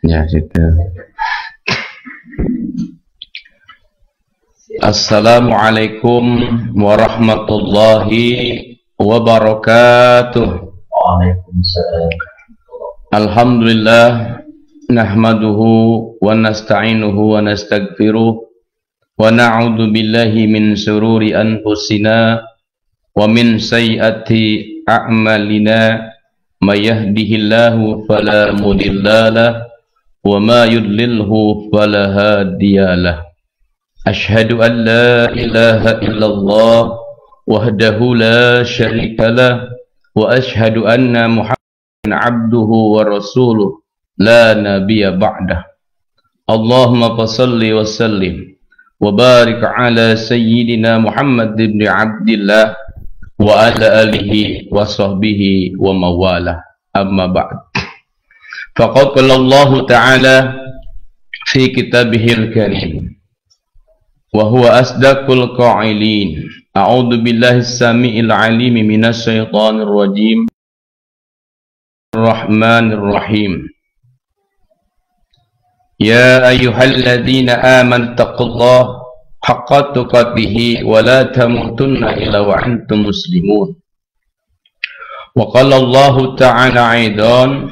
Ya, situ. Assalamualaikum warahmatullahi wabarakatuh. Waalaikumsalam. Alhamdulillah, nahmaduhu wa nasta'inuhu wa nastaghfiruh wa na'udzu billahi min shururi anfusina wa min sayyiati a'malina. May yahdihillahu fala mudhillalah wa ma yudlilhu fala hadiyalah. Asyhadu an la ilaha illallah wahdahu la syarikalah wa asyhadu anna Muhammadan abduhu wa rasuluh la nabiyya ba'dah. Allahumma fassalli wa sallim wa barik ala sayyidina Muhammad ibn Abdillah wa ala alihi wa sahbihi wa mawalah. Amma ba'd. Faqad qala Allah Ta'ala fi kitabihil karim wa huwa asdaqul qa'ilin. A'udzu billahi as-sami'il 'alim minasy syaithanir rajim. Ar-Rahmanir Rahim. Ya ayyuhalladzina amanu taqullaha haqqa tuqatih wa la tamutunna illa wa antum muslimun. Wa qala Allah Ta'ala aidan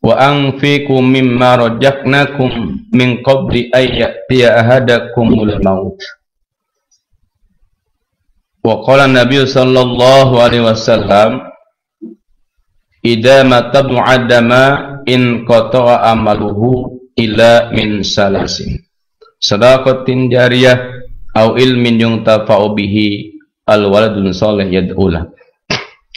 wa anfiqu mimma razaqnakum min qabli an ya'tiya ahadakumul maut. Wa qala Nabi sallallahu alaihi wasallam idza matabnu adama in qata'a amaluhu illa min salasin sadaqatin jariyah au ilmin yuntafa'u bihi al waladun salih yad'ulah.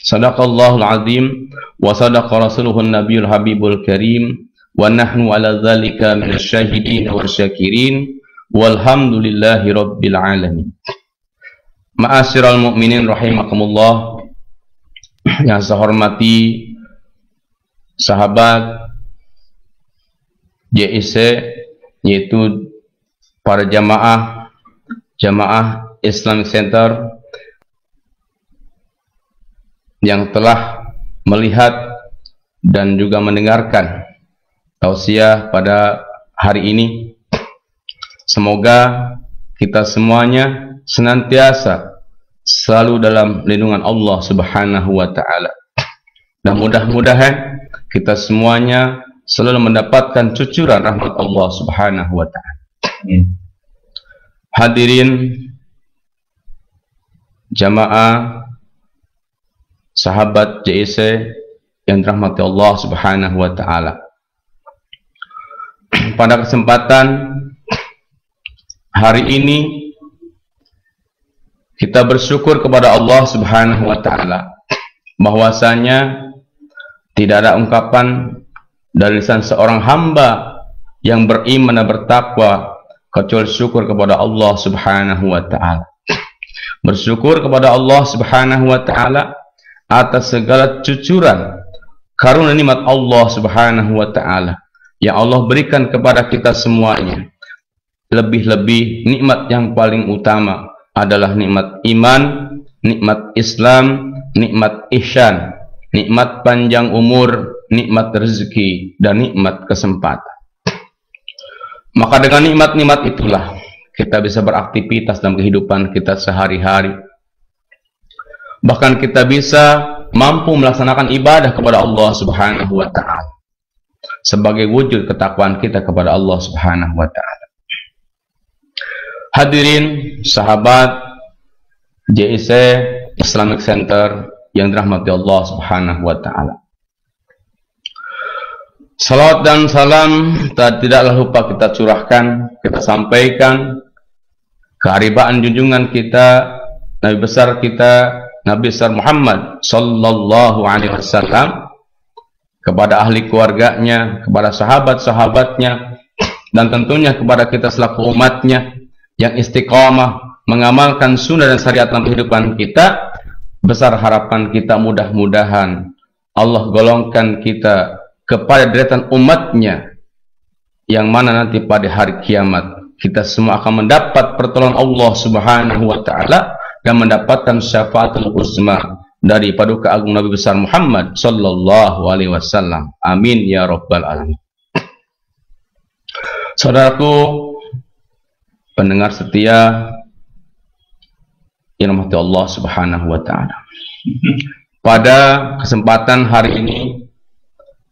Sadaqallahul azim wa sadaqa rasuluhun nabiyul habibul karim wa nahnu ala dzalika minasyahidin wa syakirin walhamdulillahi rabbil alamin. Ma'asyiral mu'minin rahimakumullah, yang saya hormati sahabat JIC, yaitu para jamaah Islamic Center yang telah melihat dan juga mendengarkan tausiah pada hari ini. Semoga kita semuanya senantiasa selalu dalam lindungan Allah Subhanahu wa Ta'ala, dan mudah-mudahan kita semuanya selalu mendapatkan cucuran rahmat Allah Subhanahu wa Ta'ala. Hadirin jamaah sahabat JIC yang dirahmati Allah Subhanahu wa Ta'ala, pada kesempatan hari ini kita bersyukur kepada Allah Subhanahu wa Ta'ala bahwasanya tidak ada ungkapan dari lisan seorang hamba yang beriman dan bertakwa kecuali syukur kepada Allah Subhanahu wa Ta'ala. Bersyukur kepada Allah Subhanahu wa Ta'ala atas segala cucuran karunia nikmat Allah Subhanahu wa Ta'ala yang Allah berikan kepada kita semuanya. Lebih-lebih nikmat yang paling utama adalah nikmat iman, nikmat Islam, nikmat ihsan, nikmat panjang umur, nikmat rezeki, dan nikmat kesempatan. Maka dengan nikmat-nikmat itulah kita bisa beraktivitas dalam kehidupan kita sehari-hari. Bahkan kita bisa mampu melaksanakan ibadah kepada Allah Subhanahu wa Ta'ala sebagai wujud ketakwaan kita kepada Allah Subhanahu wa Ta'ala. Hadirin sahabat JIC Islamic Center yang dirahmati Allah Subhanahu wa Ta'ala, salawat dan salam tidaklah lupa kita curahkan, kita sampaikan keharibaan junjungan kita, Nabi besar kita, Nabi besar Muhammad sallallahu alaihi wasallam, kepada ahli keluarganya, kepada sahabat-sahabatnya, dan tentunya kepada kita selaku umatnya yang istiqamah mengamalkan sunnah dan syariat dalam kehidupan kita. Besar harapan kita mudah-mudahan Allah golongkan kita kepada deretan umatnya, yang mana nanti pada hari kiamat kita semua akan mendapat pertolongan Allah Subhanahu wa Ta'ala dan mendapatkan syafaatul uzma dari paduka agung Nabi besar Muhammad sallallahu alaihi wasallam. Amin ya rabbal alamin. Saudaraku pendengar setia yang dirahmati Allah Subhanahu wa taala. Pada kesempatan hari ini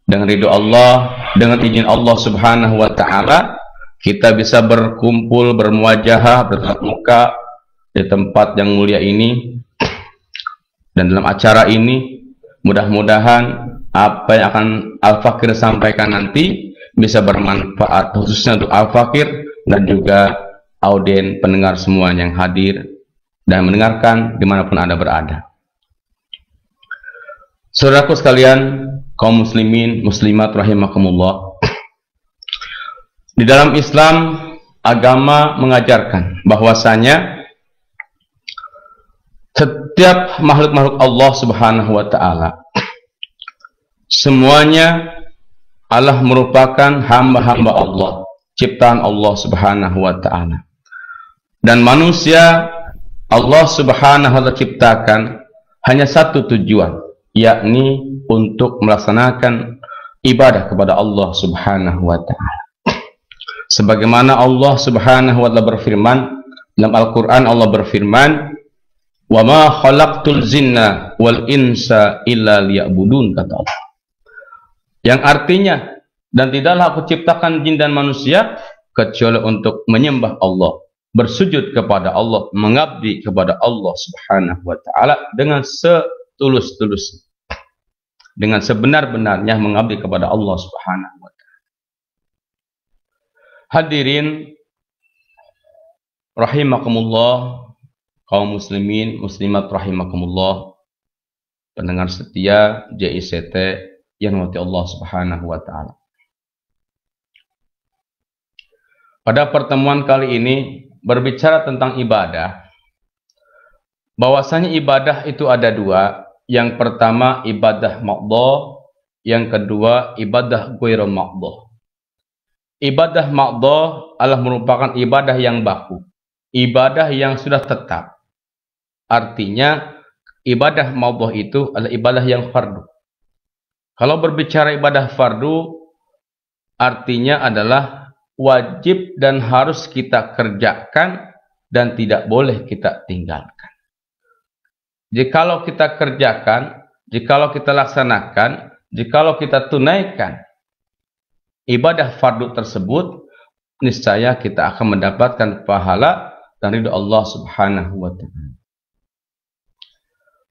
dengan ridho Allah, dengan izin Allah Subhanahu wa taala, kita bisa berkumpul, bermuajahah, bertatap muka di tempat yang mulia ini. Dan dalam acara ini mudah-mudahan apa yang akan Al-Fakir sampaikan nanti bisa bermanfaat khususnya untuk Al-Fakir dan juga audien pendengar semua yang hadir dan mendengarkan dimanapun Anda berada. Saudaraku sekalian, kaum muslimin, muslimat rahimakumullah. Di dalam Islam, agama mengajarkan bahwasanya setiap makhluk-makhluk Allah Subhanahu wa taala semuanya adalah merupakan hamba-hamba Allah, ciptaan Allah Subhanahu wa taala. Dan manusia Allah Subhanahu wa taala ciptakan hanya satu tujuan, yakni untuk melaksanakan ibadah kepada Allah Subhanahu wa taala. Sebagaimana Allah Subhanahu wa taala berfirman dalam Al-Qur'an, Allah berfirman, "Wa ma khalaqtul jinna wal insa illa liya'budun," kata Allah. Yang artinya, dan tidaklah aku ciptakan jin dan manusia kecuali untuk menyembah Allah, bersujud kepada Allah, mengabdi kepada Allah Subhanahu wa taala dengan setulus-tulusnya, dengan sebenar-benarnya mengabdi kepada Allah Subhanahu wa taala. Hadirin rahimakumullah, kaum muslimin, muslimat rahimakumullah, pendengar setia JICT yang dirahmati Allah Subhanahu wa taala. Pada pertemuan kali ini berbicara tentang ibadah. Bahwasanya ibadah itu ada dua. Yang pertama ibadah maqdhah, yang kedua ibadah ghairu maqdhah. Ibadah maqdhah adalah merupakan ibadah yang baku, ibadah yang sudah tetap. Artinya ibadah maqdhah itu adalah ibadah yang fardu. Kalau berbicara ibadah fardu, artinya adalah wajib dan harus kita kerjakan dan tidak boleh kita tinggalkan. Jikalau kita kerjakan, jikalau kita laksanakan, jikalau kita tunaikan ibadah fardu tersebut, niscaya kita akan mendapatkan pahala dan ridha Allah Subhanahu wa taala.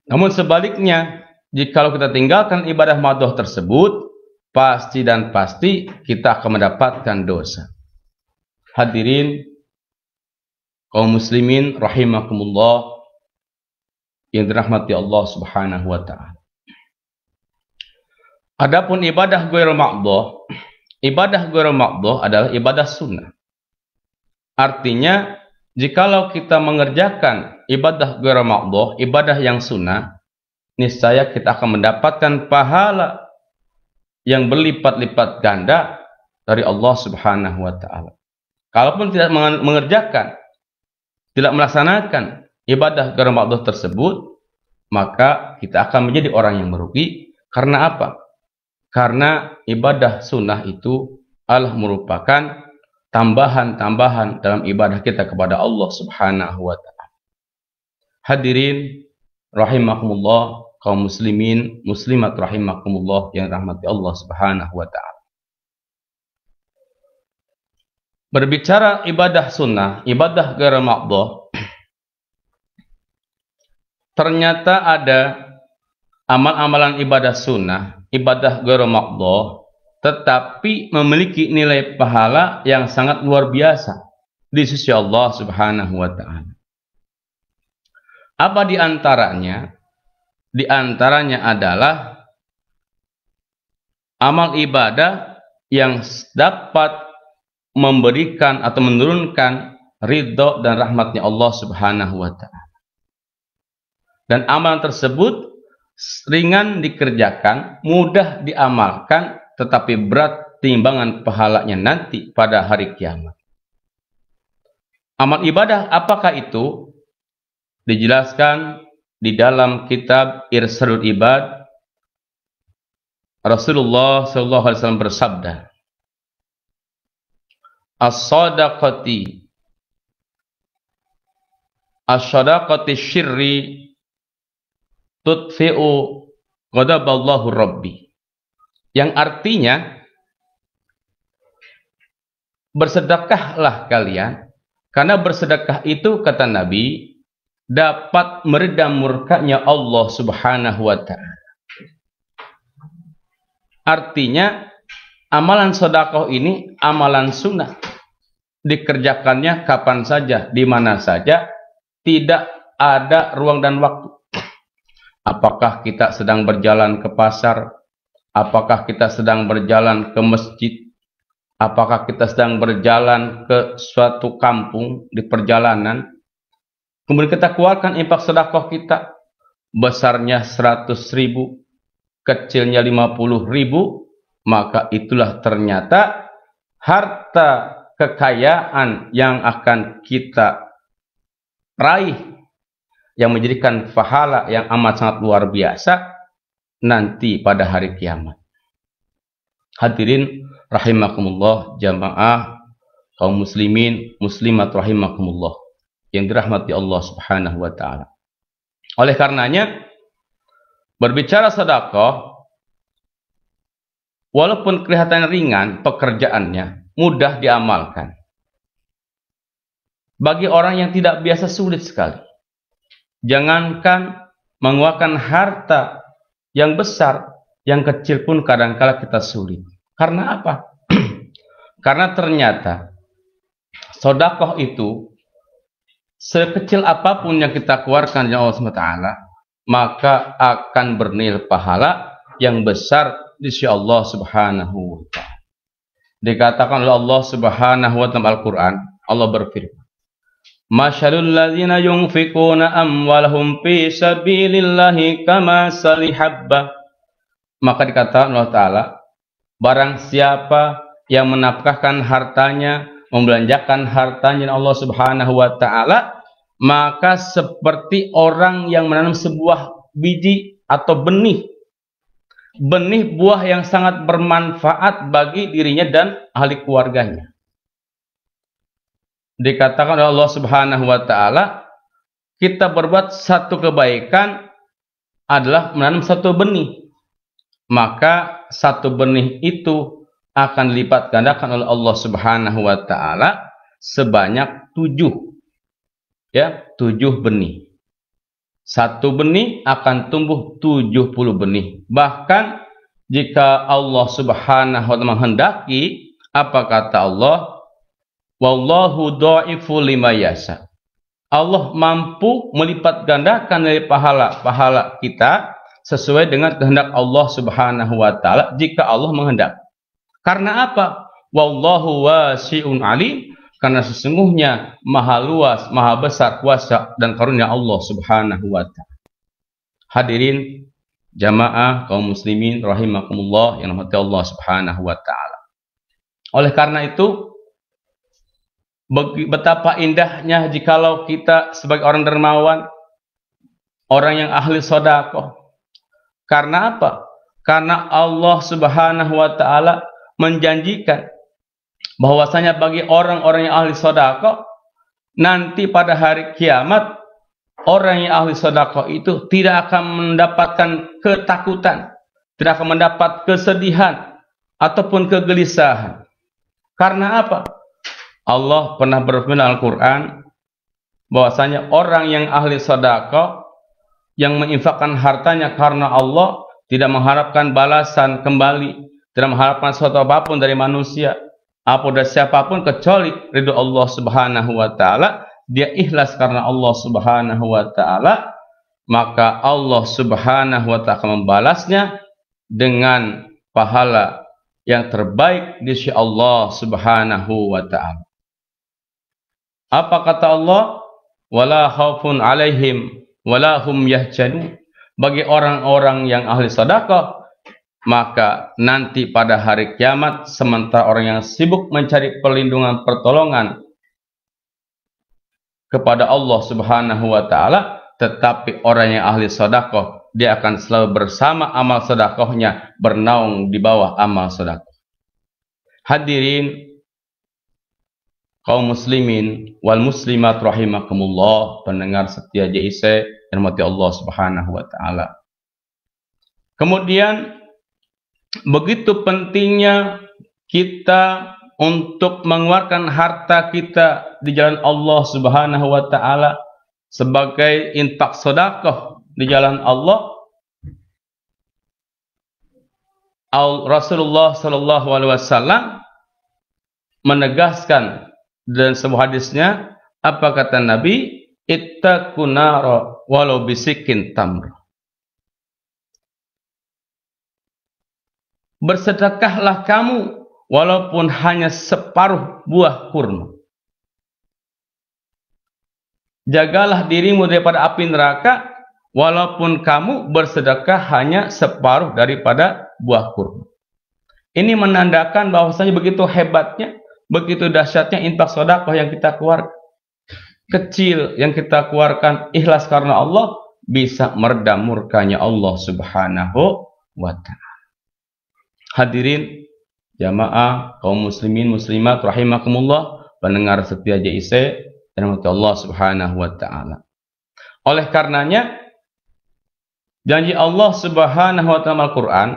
Namun sebaliknya, jikalau kita tinggalkan ibadah maqdhah tersebut, pasti dan pasti kita akan mendapatkan dosa. Hadirin kaum muslimin rahimakumullah yang dirahmati Allah Subhanahu wa taala. Adapun ibadah ghairu maqdhah, ibadah ghairu maqdhah adalah ibadah sunnah. Artinya, jikalau kita mengerjakan ibadah ghairu maqdhah, ibadah yang sunnah, niscaya kita akan mendapatkan pahala yang berlipat-lipat ganda dari Allah Subhanahu wa taala. Kalaupun tidak mengerjakan, tidak melaksanakan ibadah ghairu maqdhah tersebut, maka kita akan menjadi orang yang merugi. Karena apa? Karena ibadah sunnah itu adalah merupakan tambahan-tambahan dalam ibadah kita kepada Allah Subhanahu wa taala. Hadirin rahimakumullah, kaum muslimin, muslimat rahimakumullah yang rahmati Allah Subhanahu wa taala. Berbicara ibadah sunnah, ibadah ghairu maqdhah, ternyata ada amal-amalan ibadah sunnah, ibadah ghairu maqdhah, tetapi memiliki nilai pahala yang sangat luar biasa di sisi Allah Subhanahu wa taala. Apa di antaranya? Di antaranya adalah amal ibadah yang dapat memberikan atau menurunkan ridho dan rahmatnya Allah Subhanahu wa taala. Dan amal tersebut ringan dikerjakan, mudah diamalkan, tetapi berat timbangan pahalanya nanti pada hari kiamat. Amal ibadah apakah itu? Dijelaskan di dalam kitab Irsyadul Ibad. Rasulullah SAW bersabda, as-sadaqati syirri tudfi'u ghadaballahu rabbi. Yang artinya, bersedekahlah kalian, karena bersedekah itu, kata Nabi, dapat meredam murkanya Allah Subhanahu wa ta'ala. Artinya, amalan sedekah ini amalan sunnah. Dikerjakannya kapan saja, di mana saja, tidak ada ruang dan waktu. Apakah kita sedang berjalan ke pasar? Apakah kita sedang berjalan ke masjid? Apakah kita sedang berjalan ke suatu kampung di perjalanan? Kemudian kita keluarkan infak sedekah kita. Besarnya 100.000, kecilnya 50.000, maka itulah ternyata harta kekayaan yang akan kita raih, yang menjadikan pahala yang amat sangat luar biasa nanti pada hari kiamat. Hadirin rahimakumullah, jamaah kaum muslimin muslimat rahimakumullah yang dirahmati Allah Subhanahu wa ta'ala. Oleh karenanya, berbicara sedekah, walaupun kelihatan ringan pekerjaannya, mudah diamalkan. Bagi orang yang tidak biasa, sulit sekali. Jangankan mengeluarkan harta yang besar, yang kecil pun kadang-kala kita sulit. Karena apa? Karena ternyata sedekah itu, sekecil apapun yang kita keluarkan dari Allah SWT, maka akan bernilai pahala yang besar di sisi Allah Subhanahu wa ta'ala. Dikatakan oleh Allah Subhanahu wa ta'ala Al-Quran, Allah berfirman, Masyalul ladzina yunfikuna amwalahum fi sabilillahi kamasali habbah. Maka dikatakan Allah Ta'ala, barang siapa yang menafkahkan hartanya, membelanjakan hartanya Allah Subhanahu wa ta'ala, maka seperti orang yang menanam sebuah biji atau benih buah yang sangat bermanfaat bagi dirinya dan ahli keluarganya. Dikatakan oleh Allah Subhanahu wa ta'ala, kita berbuat satu kebaikan adalah menanam satu benih, maka satu benih itu akan dilipat gandakan oleh Allah Subhanahu wa ta'ala sebanyak 7 benih. Satu benih akan tumbuh 70 benih. Bahkan jika Allah Subhanahu wa ta'ala menghendaki, apa kata Allah? Wallahu dha'ifu lima yasha. Allah mampu melipat gandakan dari pahala-pahala kita sesuai dengan kehendak Allah Subhanahu wa ta'ala jika Allah menghendaki. Karena apa? Wallahu wasi'un alim. Karena sesungguhnya maha luas, maha besar kuasa dan karunia Allah Subhanahu wa ta'ala. Hadirin jamaah kaum muslimin rahimakumullah yang dirahmati Allah Subhanahu wa ta'ala. Oleh karena itu, betapa indahnya jikalau kita sebagai orang dermawan, orang yang ahli sedekah. Karena apa? Karena Allah Subhanahu wa ta'ala menjanjikan bahwasanya bagi orang-orang yang ahli sedekah, nanti pada hari kiamat, orang yang ahli sedekah itu tidak akan mendapatkan ketakutan, tidak akan mendapat kesedihan ataupun kegelisahan. Karena apa? Allah pernah berfirman dalam Al-Quran bahwasanya orang yang ahli sedekah, yang menginfakkan hartanya karena Allah, tidak mengharapkan balasan kembali, tidak mengharapkan sesuatu apapun dari manusia, apa dari siapapun kecuali ridho Allah Subhanahu wa ta'ala. Dia ikhlas karena Allah Subhanahu wa ta'ala, maka Allah Subhanahu wa ta'ala membalasnya dengan pahala yang terbaik di sisi Allah Subhanahu wa ta'ala. Apa kata Allah? Wala khaufun alaihim wala hum yahzanun. Bagi orang-orang yang ahli sedekah, maka nanti pada hari kiamat, sementara orang yang sibuk mencari perlindungan pertolongan kepada Allah Subhanahu wa ta'ala, tetapi orang yang ahli sedekah, dia akan selalu bersama amal sedekahnya, bernaung di bawah amal sedekah. Hadirin kaum muslimin wal muslimat rahimakumullah, pendengar setia JIC yang dirahmati Allah Subhanahu wa taala. Kemudian begitu pentingnya kita untuk mengeluarkan harta kita di jalan Allah Subhanahu wa taala sebagai infak sedekah di jalan Allah. Rasulullah sallallahu alaihi wasallam menegaskan dalam sebuah hadisnya, apa kata Nabi? Ittaqun nara walau bisikin tamr. Bersedekahlah kamu walaupun hanya separuh buah kurma. Jagalah dirimu daripada api neraka walaupun kamu bersedekah hanya separuh daripada buah kurma. Ini menandakan bahwasanya begitu hebatnya, begitu dahsyatnya infak sedekah yang kita keluarkan. Kecil yang kita keluarkan ikhlas karena Allah bisa meredam murkanya Allah Subhanahu wa taala. Hadirin jamaah kaum muslimin muslimat rahimakumullah, pendengar setia JIC dan Allah Subhanahu wa taala. Oleh karenanya janji Allah Subhanahu wa taala Al-Qur'an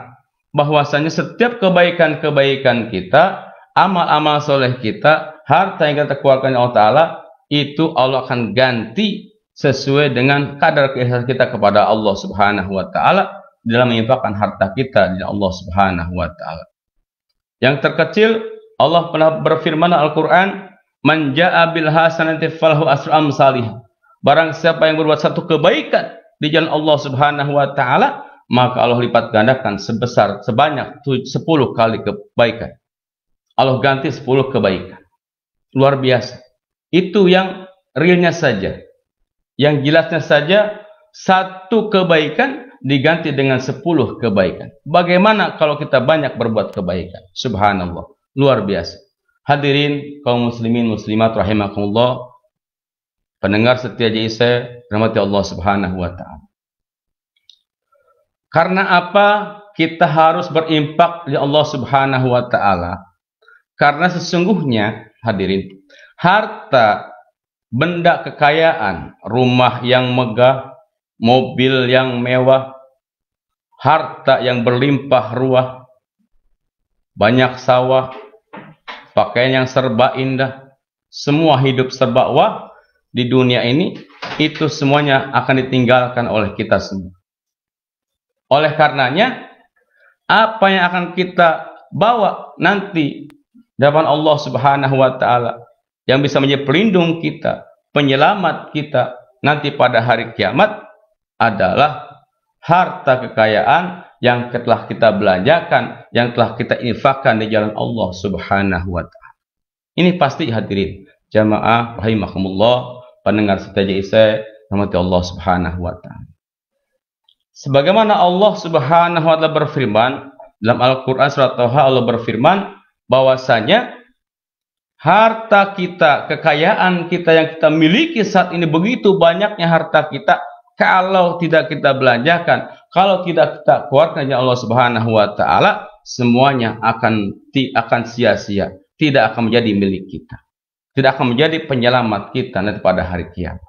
bahwasanya setiap kebaikan-kebaikan kita, amal-amal soleh kita, harta yang kita keluarkan Allah taala, itu Allah akan ganti sesuai dengan kadar keikhlasan kita kepada Allah Subhanahu wa taala dalam menginfakkan harta kita di Allah Subhanahu wa taala. Yang terkecil, Allah pernah berfirman Al-Qur'an, "Man jaa'a bil hasanati falahu asyru amsalih." Barang siapa yang berbuat satu kebaikan di jalan Allah Subhanahu wa taala, maka Allah lipat gandakan sebanyak 10 kali kebaikan. Allah ganti 10 kebaikan. Luar biasa. Itu yang realnya saja. Yang jelasnya saja, satu kebaikan diganti dengan 10 kebaikan. Bagaimana kalau kita banyak berbuat kebaikan? Subhanallah, luar biasa. Hadirin kaum muslimin muslimat rahimakumullah, pendengar setia JIC rahmati Allah Subhanahu wa taala. Karena apa kita harus berimpak di Allah Subhanahu wa taala? Karena sesungguhnya hadirin, harta, benda kekayaan, rumah yang megah, mobil yang mewah, harta yang berlimpah ruah, banyak sawah, pakaian yang serba indah, semua hidup serba wah di dunia ini, itu semuanya akan ditinggalkan oleh kita semua. Oleh karenanya, apa yang akan kita bawa nanti depan Allah Subhanahu wa taala yang bisa menjadi pelindung kita, penyelamat kita nanti pada hari kiamat adalah harta kekayaan yang telah kita belanjakan, yang telah kita infakkan di jalan Allah Subhanahu wa taala. Ini pasti hadirin jamaah rahimakumullah, pendengar setia JIC rahmati Allah Subhanahu wa taala. Sebagaimana Allah Subhanahu wa taala berfirman dalam Al-Qur'an surat Thaha, Allah berfirman bahwasanya harta kita, kekayaan kita yang kita miliki saat ini, begitu banyaknya harta kita, kalau tidak kita belanjakan, kalau tidak kita keluarkan ya Allah Subhanahu wa taala, semuanya akan sia-sia, tidak akan menjadi milik kita, tidak akan menjadi penyelamat kita nanti pada hari kiamat.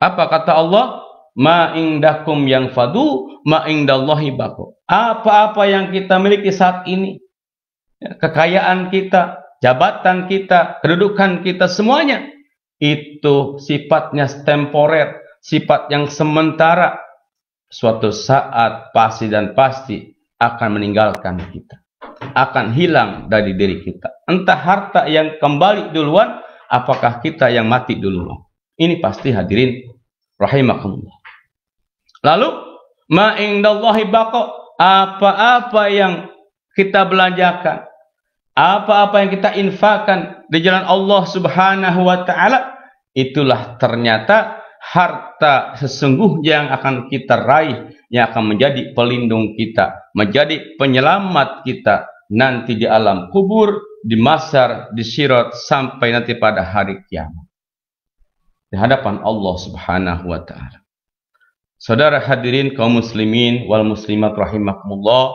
Apa kata Allah? Ma indakum yang fadu, ma indallahi baqu. Apa-apa yang kita miliki saat ini, kekayaan kita, jabatan kita, kedudukan kita, semuanya itu sifatnya temporer, sifat yang sementara. Suatu saat pasti dan pasti akan meninggalkan kita, akan hilang dari diri kita. Entah harta yang kembali duluan, apakah kita yang mati duluan. Ini pasti hadirin rahimakumullah. Lalu ma indallahi baqo, apa-apa yang kita belanjakan, apa-apa yang kita infakkan di jalan Allah Subhanahu wa taala, itulah ternyata harta sesungguhnya yang akan kita raih, yang akan menjadi pelindung kita, menjadi penyelamat kita nanti di alam kubur, di mahsyar, di sirat, sampai nanti pada hari kiamat di hadapan Allah Subhanahu wa taala. Saudara hadirin kaum muslimin wal muslimat rahimakumullah,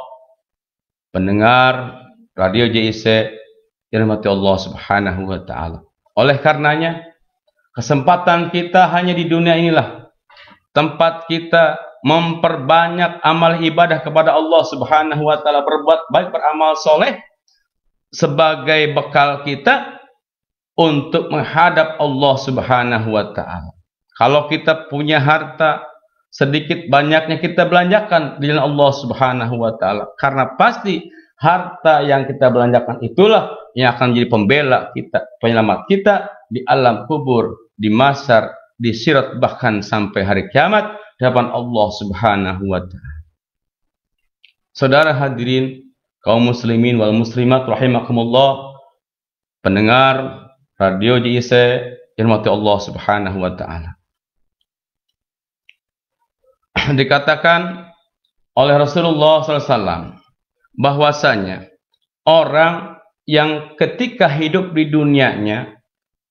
pendengar radio JIC yang dirahmati Allah Subhanahu wa taala. Oleh karenanya, kesempatan kita hanya di dunia inilah tempat kita memperbanyak amal ibadah kepada Allah Subhanahu wa taala, berbuat baik, beramal soleh sebagai bekal kita untuk menghadap Allah Subhanahu wa taala. Kalau kita punya harta, sedikit banyaknya kita belanjakan di jalan Allah Subhanahu wa taala, karena pasti harta yang kita belanjakan itulah yang akan menjadi pembela kita, penyelamat kita di alam kubur, di mahsyar, di sirat, bahkan sampai hari kiamat di hadapan Allah Subhanahu wa taala. Saudara hadirin kaum muslimin wal muslimat rahimakumullah, pendengar radio JIC dirahmati Allah Subhanahu wa taala. Dikatakan oleh Rasulullah SAW bahwasanya orang yang ketika hidup di dunianya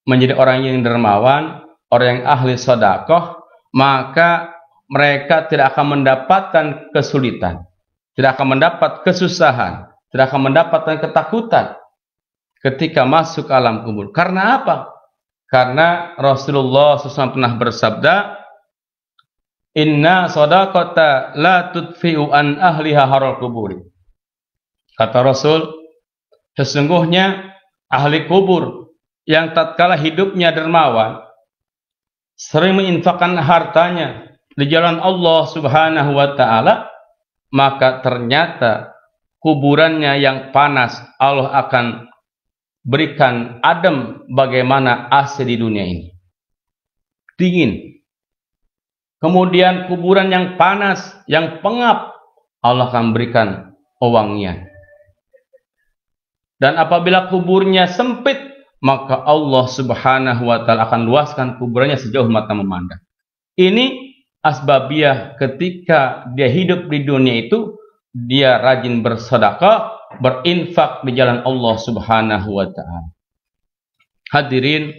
menjadi orang yang dermawan, orang yang ahli sedekah, maka mereka tidak akan mendapatkan kesulitan, tidak akan mendapat kesusahan, tidak akan mendapatkan ketakutan ketika masuk alam kubur. Karena apa? Karena Rasulullah SAW pernah bersabda, Inna sadaqata la tudfi'u an ahliha haral kuburi. Kata Rasul, sesungguhnya ahli kubur yang tatkala hidupnya dermawan, sering menginfakkan hartanya di jalan Allah Subhanahu wa taala, maka ternyata kuburannya yang panas Allah akan berikan adem bagaimana AC di dunia ini. Dingin. Kemudian kuburan yang panas, yang pengap, Allah akan berikan wangian. Dan apabila kuburnya sempit, maka Allah Subhanahu wa taala akan luaskan kuburannya sejauh mata memandang. Ini asbabiah ketika dia hidup di dunia itu, dia rajin bersedekah, berinfak di jalan Allah Subhanahu wa taala. Hadirin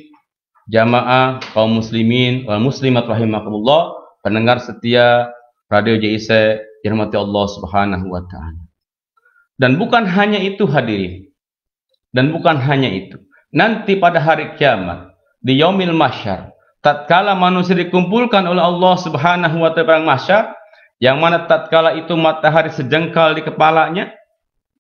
jamaah kaum muslimin wal muslimat rahimakumullah, pendengar setia radio JIC dirahmati Allah Subhanahu wa taala. Dan bukan hanya itu hadirin. Dan bukan hanya itu. Nanti pada hari kiamat, di yaumil mahsyar, tatkala manusia dikumpulkan oleh Allah Subhanahu wa taala di mahsyar, yang mana tatkala itu matahari sejengkal di kepalanya,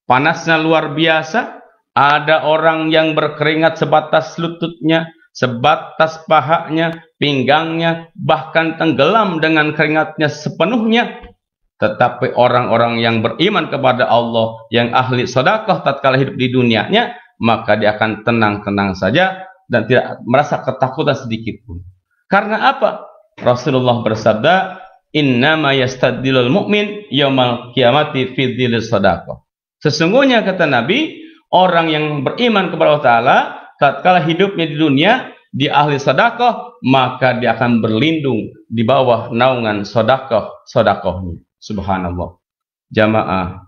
panasnya luar biasa, ada orang yang berkeringat sebatas lututnya, sebatas pahanya, pinggangnya, bahkan tenggelam dengan keringatnya sepenuhnya. Tetapi orang-orang yang beriman kepada Allah, yang ahli sedekah tatkala hidup di dunianya, maka dia akan tenang-tenang saja dan tidak merasa ketakutan sedikit pun. Karena apa? Rasulullah bersabda, innama yastadilul mu'min yaumal qiyamati fi dhilis sedekah. Sesungguhnya kata Nabi, orang yang beriman kepada Allah Ta'ala tatkala hidupnya di dunia, dia ahli sedekah, maka dia akan berlindung di bawah naungan sedekahnya. Subhanallah. Jamaah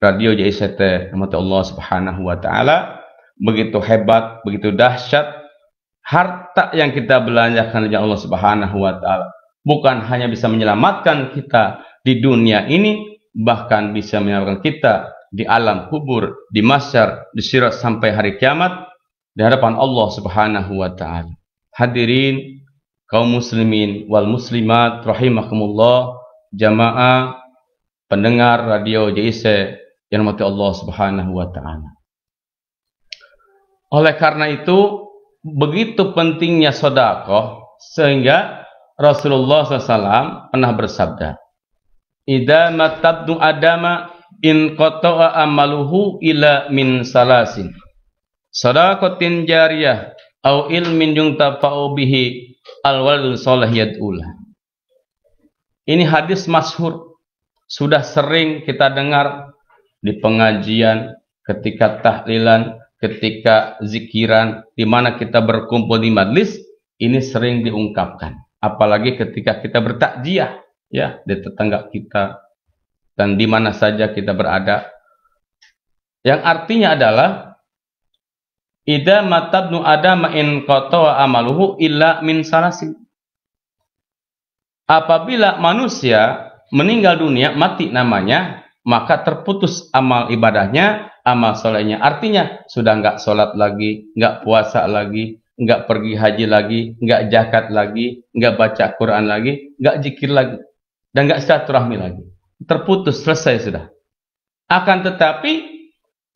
radio JICT rahmat Allah Subhanahu wa taala, begitu hebat, begitu dahsyat harta yang kita belanjakan di jalan Allah Subhanahu wa taala. Bukan hanya bisa menyelamatkan kita di dunia ini, bahkan bisa menyelamatkan kita di alam kubur, di mahsyar, di sirat sampai hari kiamat di hadapan Allah Subhanahu wa taala. Hadirin kaum muslimin wal muslimat rahimakumullah, jamaah pendengar radio JIC yang dirahmati Allah Subhanahu wa taala. Oleh karena itu, begitu pentingnya sedekah sehingga Rasulullah SAW pernah bersabda, "Idza matabnu adama in qata'a amaluhu ila min salasin. Sadaqatin jariyah au ilmin yuntafa'u bihi al-waladul shalih yad'ulah." Ini hadis masyhur, sudah sering kita dengar di pengajian, ketika tahlilan, ketika zikiran, di mana kita berkumpul di majlis, ini sering diungkapkan. Apalagi ketika kita bertakziah, ya, di tetangga kita dan di mana saja kita berada. Yang artinya adalah idza matabnu adama in qata'a amaluhu illa min salasin. Apabila manusia meninggal dunia, mati namanya, maka terputus amal ibadahnya, amal solehnya. Artinya sudah nggak sholat lagi, nggak puasa lagi, nggak pergi haji lagi, nggak zakat lagi, nggak baca Quran lagi, nggak zikir lagi, dan nggak silaturahmi lagi. Terputus, selesai sudah. Akan tetapi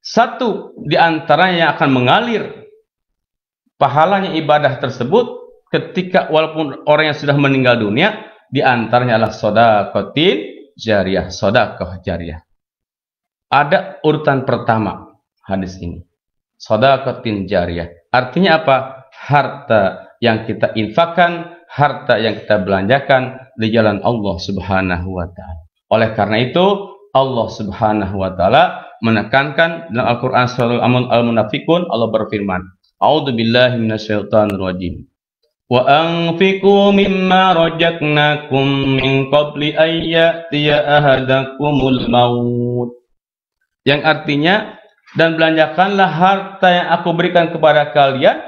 satu di antaranya yang akan mengalir pahalanya ibadah tersebut ketika walaupun orang yang sudah meninggal dunia, di antaranya adalah shadaqatin jariyah, sedekah jariyah. Ada urutan pertama hadis ini. Shadaqatin jariyah. Artinya apa? Harta yang kita infakkan, harta yang kita belanjakan di jalan Allah Subhanahu wa taala. Oleh karena itu, Allah Subhanahu wa taala menekankan dalam Al-Qur'an surah Al-Munafiqun, Allah berfirman, A'udzubillahi minasyaitonir rajim. Wa anfiqu mimma rajaqnakum min qabli an ya'tiya ahadakumul maut. Yang artinya, dan belanjakanlah harta yang aku berikan kepada kalian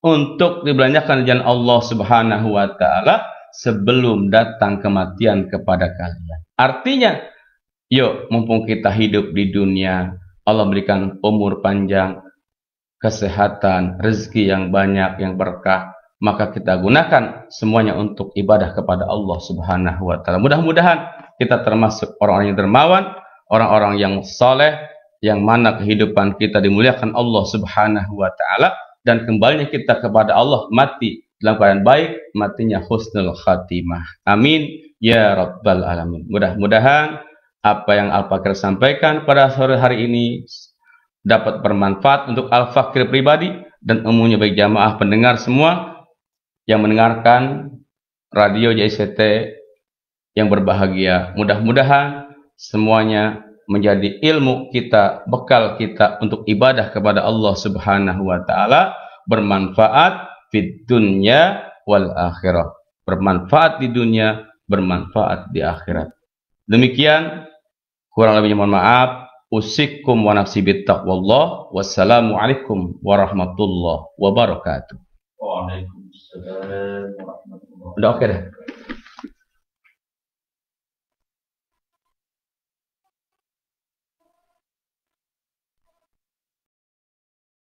untuk dibelanjakan di jalan Allah Subhanahu wa taala sebelum datang kematian kepada kalian. Artinya, yuk mumpung kita hidup di dunia, Allah berikan umur panjang, kesehatan, rezeki yang banyak, yang berkah, maka kita gunakan semuanya untuk ibadah kepada Allah Subhanahu wa taala. Mudah-mudahan kita termasuk orang-orang yang dermawan, orang-orang yang saleh, yang mana kehidupan kita dimuliakan Allah Subhanahu wa taala, dan kembalinya kita kepada Allah mati dalam keadaan baik, matinya husnul khatimah. Amin ya rabbal alamin. Mudah-mudahan apa yang Al-Fakir sampaikan pada sore hari ini dapat bermanfaat untuk Al-Fakir pribadi dan umumnya bagi jamaah pendengar semua yang mendengarkan radio JICT yang berbahagia. Mudah-mudahan semuanya menjadi ilmu kita, bekal kita untuk ibadah kepada Allah Subhanahu wa taala, bermanfaat fid dunya wal akhirah. Bermanfaat di dunia, bermanfaat di akhirat. Demikian, kurang lebihnya mohon maaf. Usikum wa nafsi bittaqwallah. Wassalamualaikum warahmatullahi wabarakatuh. Waalaikumsalam warahmatullahi wabarakatuh. Udah oke dah.